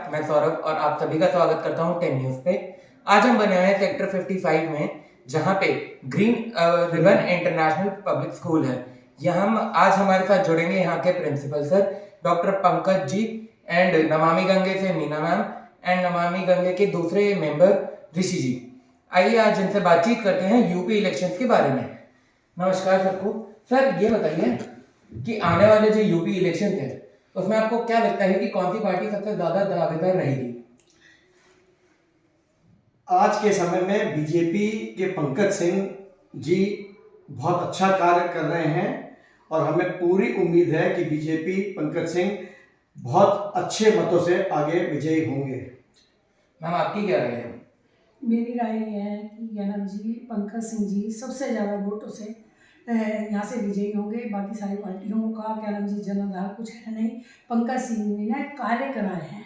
मैं सौरभ और आप सभी का स्वागत करता हूं 10 न्यूज़ पे। आज हम बने हुए हैं सेक्टर 55 में, जहां पे green ribbon international public school है। हम आज हमारे साथ जुड़ेंगे यहाँ के principal sir doctor Pankaj ji and Namami Gange से मीना मैम एंड नमामि गंगे के दूसरे मेंबर ऋषि जी। आइए आज इनसे बातचीत करते हैं यूपी इलेक्शंस के बारे में। नमस्कार सबको। सर ये बताइए कि आने वाले जो यूपी इलेक्शन है उसमें आपको क्या लगता है कि कौन सी पार्टी सबसे ज्यादा दावेदार रहेगी? आज के समय में बीजेपी के पंकज सिंह जी बहुत अच्छा कार्य कर रहे हैं और हमें पूरी उम्मीद है कि बीजेपी पंकज सिंह बहुत अच्छे मतों से आगे विजयी होंगे। मैम आपकी क्या राय है? मेरी राय ये है कि ज्ञानम जी पंकज सिंह जी सबसे ज़्यादा वोटों से यहाँ से विजयी होंगे। बाकी सारी पार्टियों का क्या नाम जी जनाधार कुछ है नहीं। पंकज सिंह जी ने कार्य कराए हैं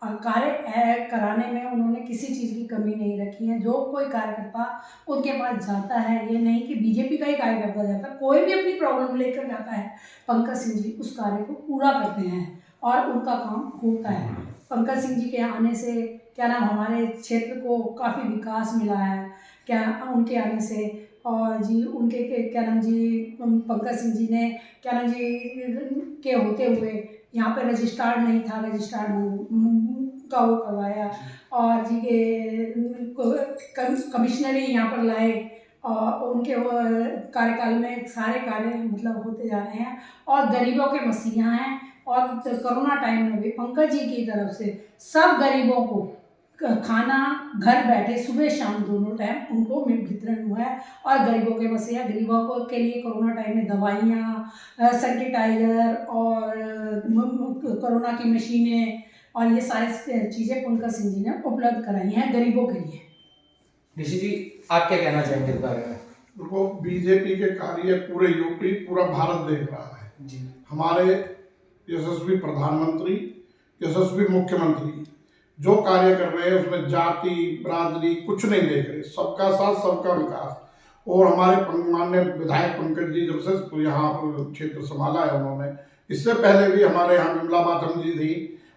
और कार्य कराने में उन्होंने किसी चीज़ की कमी नहीं रखी है। जो कोई कार्यकर्ता उनके पास जाता है, ये नहीं कि बीजेपी का ही कार्यकर्ता जाता, कोई भी अपनी प्रॉब्लम लेकर जाता है, पंकज सिंह जी उस कार्य को पूरा करते हैं और उनका काम होता है। पंकज सिंह जी के आने से क्या नाम हमारे क्षेत्र को काफ़ी विकास मिला है क्या उनके आने से। और जी उनके क्या नाम जी पंकज सिंह जी ने क्या नाम जी के होते हुए यहाँ पे रजिस्ट्रार नहीं था, रजिस्ट्रार का वो करवाया और जी के कमिश्नरी यहाँ पर लाए और उनके कार्यकाल में सारे कार्य मतलब होते जा रहे हैं और गरीबों के मसीहा हैं। और कोरोना टाइम में भी पंकज जी की तरफ से सब गरीबों को खाना घर बैठे सुबह शाम दोनों टाइम उनको वितरण हुआ है और गरीबों के मसीहा गरीबों को के लिए कोरोना टाइम में दवाइयाँ, सैनिटाइजर और कोरोना की मशीनें और ये सारी चीज़ें पंकज सिंह जी ने उपलब्ध कराई हैं गरीबों के लिए। ऋषि जी आप क्या कहना चाहेंगे इस बारे में? देखो, बीजेपी के कार्य पूरे यूपी पूरा भारत देख रहा है जी। हमारे यशस्वी प्रधानमंत्री, यशस्वी मुख्यमंत्री जो कार्य कर रहे हैं उसमें जाति बरादरी कुछ नहीं देख रहे, सबका साथ सबका विकास। और हमारे माननीय विधायक पंकज जी जब से यहाँ क्षेत्र संभाला है उन्होंने, इससे पहले भी हमारे यहाँ विमला बाथम जी थी,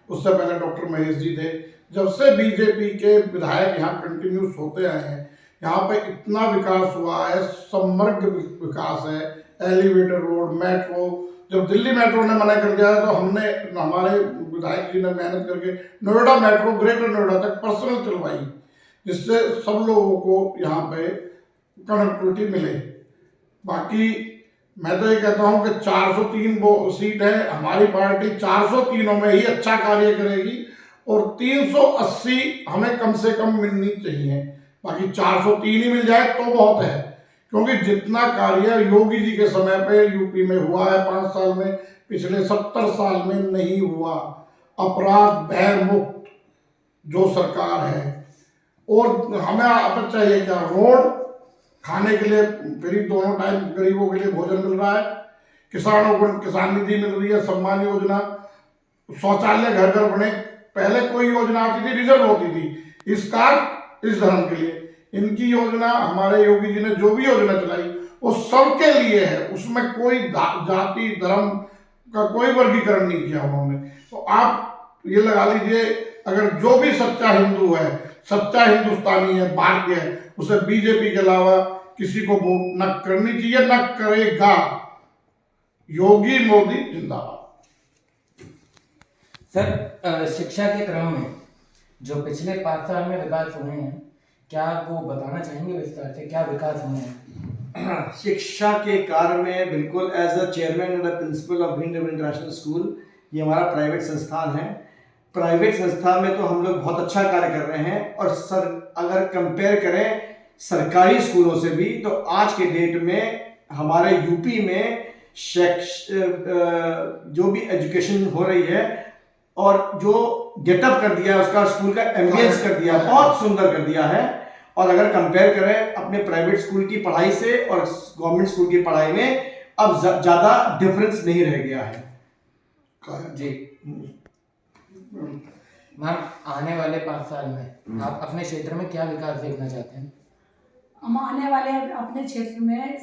उससे पहले डॉक्टर महेश जी थे। जब से बीजेपी के विधायक यहाँ कंटिन्यूस होते आए हैं, यहाँ पे इतना विकास हुआ है, समग्र विकास है, एलिवेटर रोड, मेट्रो। जब दिल्ली मेट्रो ने मना कर दिया तो हमने हमारे विधायक जी ने मेहनत करके नोएडा मेट्रो ग्रेटर नोएडा तक पर्सनल चलवाई, जिससे सब लोगों को यहाँ पे कनेक्टिविटी मिले। बाकी मैं तो ये कहता हूँ कि 403 सीट है, हमारी पार्टी 403 में ही अच्छा कार्य करेगी और 380 हमें कम से कम मिलनी चाहिए। बाकी 403 ही मिल जाए तो बहुत है, क्योंकि जितना कार्य योगी जी के समय पे यूपी में हुआ है 5 साल में, पिछले 70 साल में नहीं हुआ। अपराध भय मुक्त जो सरकार है। और हमें अब चाहिए क्या? रोड, खाने के लिए फ्री दोनों टाइम गरीबों के लिए भोजन मिल रहा है, किसानों को किसान निधि मिल रही है, सम्मान योजना, शौचालय घर घर बने। पहले कोई योजना आती थी रिजर्व होती थी, इस कास्ट इस धर्म के लिए। इनकी योजना, हमारे योगी जी ने जो भी योजना चलाई वो सबके लिए है, उसमें कोई जाति धर्म का कोई वर्गीकरण नहीं किया उन्होंने। तो आप ये लगा लीजिए, अगर जो भी सच्चा हिंदू है, सच्चा हिंदुस्तानी है, भारतीय है, उसे बीजेपी के अलावा किसी को वोट न करनी चाहिए, न करेगा। योगी मोदी जिंदाबाद। सर शिक्षा के क्रम में जो पिछले 5 साल में विकास हुए हैं, क्या आप वो बताना चाहेंगे विस्तार से, क्या विकास हुए हैं? शिक्षा के कार्य में बिल्कुल as a chairman and principal of green ribbon international school, ये हमारा प्राइवेट संस्थान है। प्राइवेट संस्थान में तो हम लोग बहुत अच्छा कार्य कर रहे हैं और सर अगर कंपेयर करें सरकारी स्कूलों से भी, तो आज के डेट में हमारे यूपी में जो भी एजुकेशन हो रही है और जो गेटअप कर दिया उसका, स्कूल का एम्बियंस कर दिया, बहुत सुंदर कर दिया है। और अगर कंपेयर करें अपने प्राइवेट स्कूल की पढ़ाई से और गवर्नमेंट स्कूल की पढ़ाई में, अब ज़्यादा डिफरेंस नहीं रह गया है जी। मैम आने वाले 5 साल में आप अपने क्षेत्र में क्या विकास देखना चाहते हैं? हम आने वाले अपने क्षेत्र में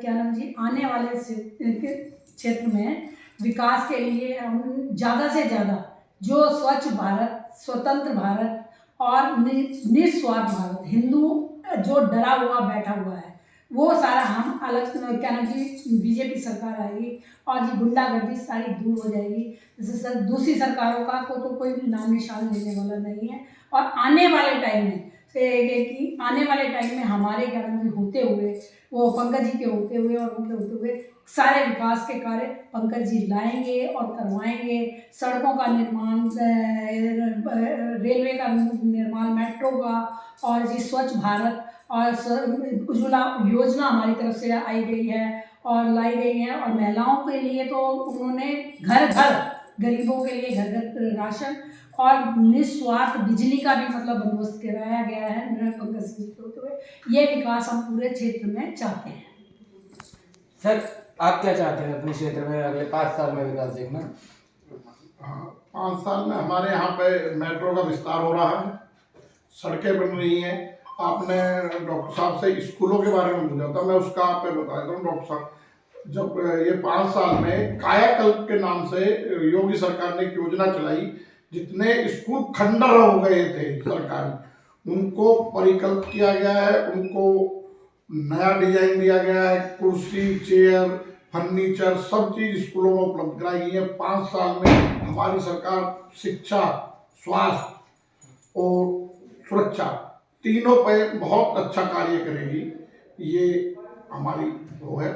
क्या नाम जी आने वाले क्षेत्र में विकास के लिए हम ज़्यादा से ज़्यादा जो स्वच्छ भारत स्वतंत्र भारत और निस्वार्थ भारत, हिंदू जो डरा हुआ बैठा हुआ है वो सारा हम अलग, क्या नाम जी, बीजेपी सरकार आएगी और ये गुंडागर्दी सारी दूर हो जाएगी। जैसे दूसरी सरकारों का को तो कोई नाम निशान लेने वाला नहीं है। और आने वाले टाइम में आने वाले टाइम में हमारे, क्या नाम जी, होते हुए, वो पंकज जी के होते हुए और उनके होते हुए सारे विकास के कार्य पंकज जी लाएंगे और करवाएंगे। सड़कों का निर्माण, रेलवे का निर्माण, मेट्रो का, और जी स्वच्छ भारत और उज्ज्वला योजना हमारी तरफ से आई गई है और लाई गई है। और महिलाओं के लिए तो उन्होंने घर घर, गरीबों के लिए घर घर राशन और निस्वार्थ बिजली का भी मतलब बंदोबस्त कराया गया है पंकज सिंह जी के होते हुए। ये विकास हम पूरे क्षेत्र में चाहते हैं। सर, आप क्या चाहते हैं अपने क्षेत्र में अगले 5 साल में विकास देखना? हाँ, 5 साल में हमारे यहाँ पे मेट्रो का विस्तार हो रहा है, सड़कें बन रही हैं। आपने डॉक्टर साहब से स्कूलों के बारे में पूछा था, मैं उसका आप पे बता देता हूँ। डॉक्टर साहब, जब ये 5 साल में कायाकल्प के नाम से योगी सरकार ने एक योजना चलाई, जितने स्कूल खंडर हो गए थे सरकारी, उनको परिकल्पित किया गया है, उनको नया डिजाइन दिया गया है। कुर्सी, चेयर, फर्नीचर, सब चीज स्कूलों में उपलब्ध कराई गई है। 5 साल में हमारी सरकार शिक्षा, स्वास्थ्य और सुरक्षा तीनों पे बहुत अच्छा कार्य करेगी। ये हमारी वो है।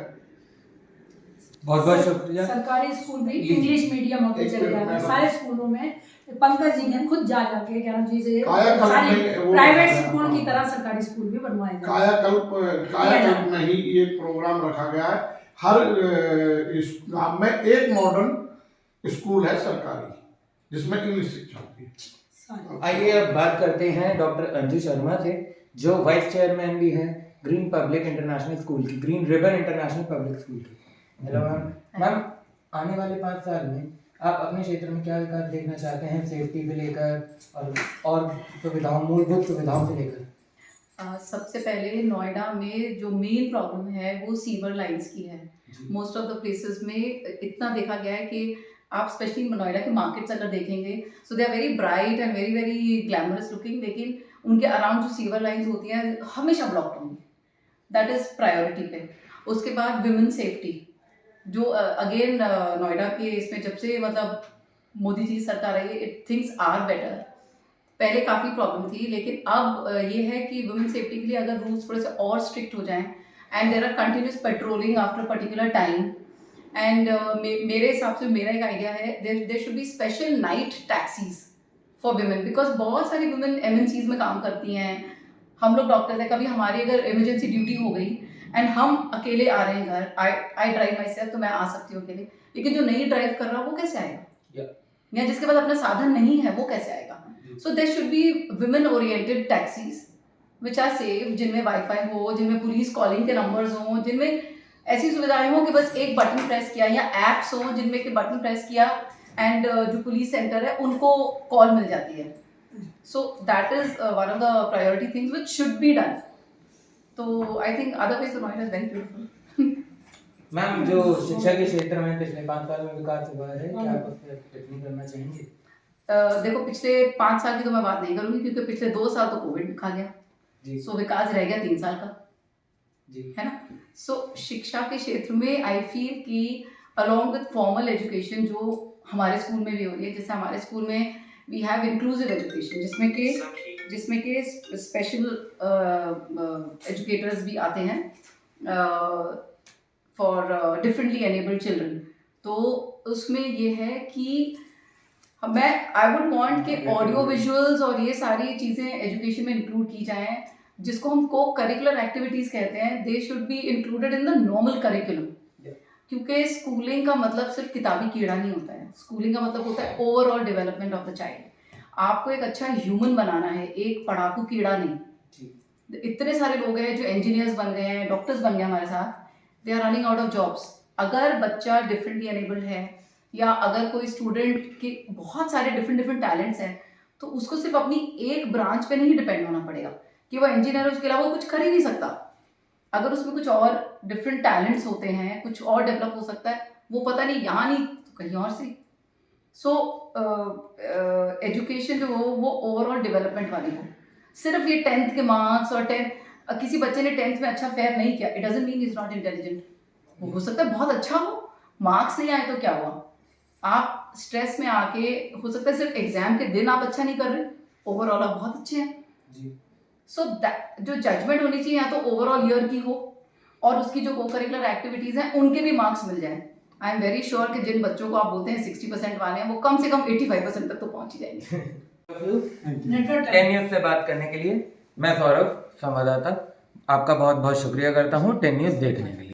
बहुत बहुत शुक्रिया। सरकारी स्कूल भी इंग्लिश मीडियम होते चले जा रहे हैं सारे स्कूलों में। पंकज जी ने खुद जाके, क्या नाम जी, सारी प्राइवेट स्कूल की तरह सरकारी स्कूल भी बनवाए गए। कायाकल्प में ही ये प्रोग्राम रखा गया है। हर इस गांव में एक मॉडर्न स्कूल है सरकारी, जिसमें इंग्लिश शिक्षा होती है। आइए अब बात करते हैं डॉक्टर अंजू शर्मा से, जो वाइस चेयरमैन भी हैं ग्रीन पब्लिक इंटरनेशनल स्कूल की, Green ribbon international public School की। Hello ma'am. मैम, आने वाले 5 साल में आप अपने क्षेत्र में क्या विकास देखना चाहते हैं, सेफ्टी से लेकर और सुविधाओं, मूलभूत सुविधाओं से लेकर? सबसे पहले नोएडा में जो मेन प्रॉब्लम है वो सीवर लाइंस की है। मोस्ट ऑफ द प्लेसेस में इतना देखा गया है कि आप स्पेशली नोएडा के मार्केट्स अगर देखेंगे, so they are very bright and very very glamorous looking, लेकिन उनके अराउंड जो सीवर लाइंस होती हैं हमेशा ब्लॉक्ड होंगी। दैट इज़ प्रायोरिटी पे। उसके बाद विमेन सेफ्टी, जो अगेन नोएडा के इसमें जब से मतलब मोदी जी सरकार आई है, थिंग्स आर बेटर। पहले काफ़ी प्रॉब्लम थी, लेकिन अब ये है कि वुमेन सेफ्टी के लिए अगर रूल्स थोड़े से और स्ट्रिक्ट हो जाएं, and there are continuous patrolling after particular time, and मेरे हिसाब से मेरा एक आइडिया है, there should be special night taxis for women, because बहुत सारी वुमेन एमएनसीज में काम करती हैं। हम लोग डॉक्टर्स हैं, कभी हमारी अगर इमरजेंसी ड्यूटी हो गई एंड हम अकेले आ रहे हैं घर, आई ड्राइव माई सेल्फ, तो मैं आ सकती हूँ अकेले, लेकिन जो नहीं ड्राइव कर रहा वो कैसे आएगा, या जिसके पास अपना साधन नहीं है वो कैसे आएगा? So there should be women oriented taxis which are safe, जिनमें वाईफाई हो, जिनमें पुलिस कॉलिंग के नंबर्स हों, जिनमें ऐसी सुविधाएं हो कि बस एक बटन प्रेस किया, या एप्स हो जिनमें कि बटन प्रेस किया एंड जो पुलिस सेंटर है उनको कॉल मिल जाती है। So that is one of the priority things which should be done. तो I think otherwise Noida is very beautiful. Ma'am, जो शिक्षा के क्षेत्र में पिछले 5 साल में विकास हुआ है, क्या आप उस पर टिप्पणी करना चाहेंगे? देखो, पिछले 5 साल की तो मैं बात नहीं करूंगी, क्योंकि पिछले 2 साल तो कोविड खा गया जी। सो विकास रह गया 3 साल का जी, है ना। सो शिक्षा के क्षेत्र में आई फील कि अलॉन्ग विद फॉर्मल एजुकेशन जो हमारे स्कूल में भी हो रही है, जैसे हमारे स्कूल में वी हैव इंक्लूसिव एजुकेशन, जिसमें कि स्पेशल एजुकेटर्स भी आते हैं फॉर डिफरेंटली एनेबल्ड चिल्ड्रन। तो उसमें ये है कि आई वुड वांट कि ऑडियो विजुअल्स और ये सारी चीज़ें एजुकेशन में इंक्लूड की जाएं, जिसको हम को करिकुलर एक्टिविटीज़ कहते हैं। They should be included in the normal curriculum, क्योंकि स्कूलिंग का मतलब सिर्फ किताबी कीड़ा नहीं होता है। स्कूलिंग का मतलब होता है overall development of the child. आपको एक अच्छा ह्यूमन बनाना है, एक पढ़ाकू कीड़ा नहीं। इतने सारे लोग हैं जो इंजीनियर्स बन गए हैं, डॉक्टर्स बन गए हमारे साथ, they are running out of jobs. अगर बच्चा डिफरेंटली एनेबल्ड है, या अगर कोई स्टूडेंट के बहुत सारे डिफरेंट टैलेंट्स हैं, तो उसको सिर्फ अपनी एक ब्रांच पे नहीं डिपेंड होना पड़ेगा कि वो इंजीनियर है, उसके अलावा कुछ कर ही नहीं सकता। अगर उसमें कुछ और डिफरेंट टैलेंट्स होते हैं, कुछ और डेवलप हो सकता है, वो पता नहीं यहाँ नहीं तो कहीं और से। सो एजुकेशन जो हो वो ओवरऑल डेवलपमेंट वाली हो। सिर्फ ये 10th के मार्क्स और 10 किसी बच्चे ने 10th में अच्छा फेयर नहीं किया, it doesn't mean is not intelligent. वो हो सकता है बहुत अच्छा हो, मार्क्स नहीं आए तो क्या हुआ, आप स्ट्रेस में आके हो सकता है सिर्फ एग्जाम के दिन आप अच्छा नहीं कर रहे, ओवरऑल आप बहुत अच्छे हैं जी। सो जो जजमेंट होनी चाहिए या तो ओवरऑल ईयर की हो और उसकी जो को करिकुलर एक्टिविटीज हैं उनके भी मार्क्स मिल जाएं। आई एम वेरी श्योर कि जिन बच्चों को आप बोलते हैं 60% वाले हैं वो कम से कम 85% तक तो पहुंच ही जाएंगे। नेटवर्क 10 न्यूज से बात करने के लिए मैं सौरभ संवाददाता आपका बहुत बहुत शुक्रिया करता हूँ 10 न्यूज देखने के लिए।